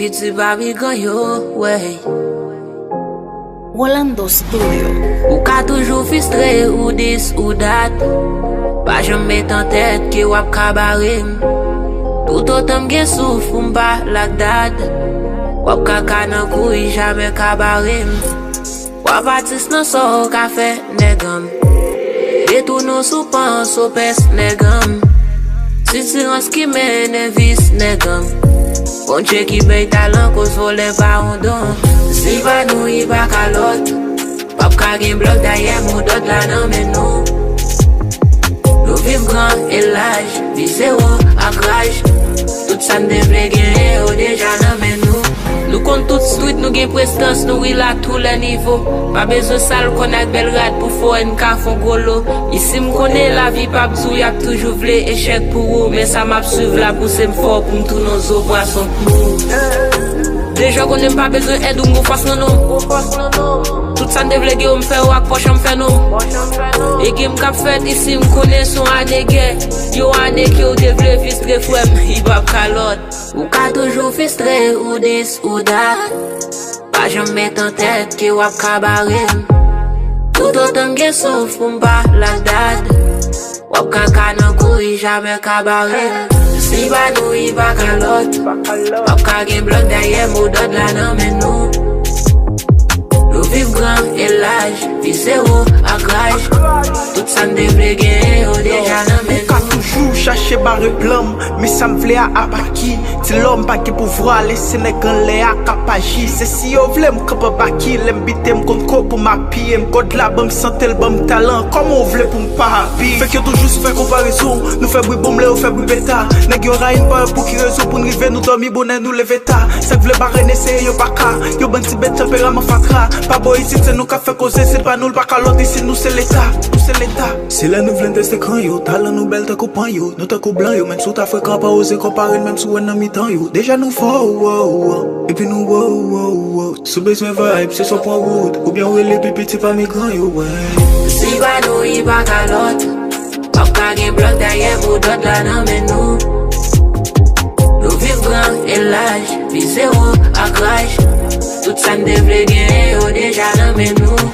Piti babi gan yo, wey. Rolando Studio. Ou ka toujou fistre, ou dis, ou dat. Pa jom met an tèt ki wap kabarim. Tout otan gen souf ou mba lak dad. Wap kaka nan kouy, jame kabarim. Wap atis nan so ka fe negam. Detou nou sou pan, sou pes negam. Sitirans ki mene vis negam. Ponche ki bay talan kos vole pa on don. Si va nou i bak alot. Pap ka gen blok daye mou dot la nan men nou. Nou viv gran elaj, vi zero ak raj. Tout san devle gen yo deja nan men nou. Nou kon tout street nou gen prestans nou ila tou le nivou. Pa bezo sal kon ak bel rad pou fo en ka fon golo. Isi m konen la vi pa bzou yak toujou vle echec pou ou. Men sa map suiv la pousse m fort pou m tou nou zo brason pou. Deja konen pa bezo ed ou m go fas nan nou. Tout san devle gen ou m fe wak poch am fe nou. E gen m kap fet isi m konen son ane gen. Yo ane ki ou devle fistre fwem i bab kalot. Ou ka toujou fistre ou dis ou dat. Pa jom met an tèt ki wap kabarim. Tout otan gen souf pou mba lak dad. Wap kaka nan kouy jame kabarim. Si ba nou i bak alot. Wap ka gen blok daye mou dot la nan men nou. Nou viv gran elaj, vi zero ak raj. Tout san devle gen yo deja nan men nou. Toujours chercher barre blanc, mais ça me vle a abaki. Ti l'homme pas qui pour voir les Sénégal les a capaji. C'est si yo vle m kapa baki, l'aime bite m kon ko pour ma pied. M god la bam santé le bam talent, comment on vle pour m pas happy. Fait que toujours se fait comparaison, nous fait bruit bombe, on fait bruit bêta. Nèg yo raine pas pour qui raison pour nous river, nous dormi bonnet, nous lever ta. Ça vle barre c'est yo pas ka, yo ban ti bête tempérament fatra. Pas boy ici c'est nous qu'a fait causer, c'est pas nous le pas l'autre ici nous c'est l'état, nous c'est l'état. C'est là nous vle tester quand yo, talent nous belle ta copan yo, nous ta blanc yo, même sous ta fréquent pas oser comparer même sous un mi-temps yo. Déjà nous fort, et puis nous sous besoin vibe, c'est son point route, ou bien où les petits pas migrants yo, ouais. Si ba nou i bak alot. Pap ka gen blok daye mou dot la nan men nou. Nou viv gran elaj, vi zero ak raj. Tout san devle gen yo deja nan men nou.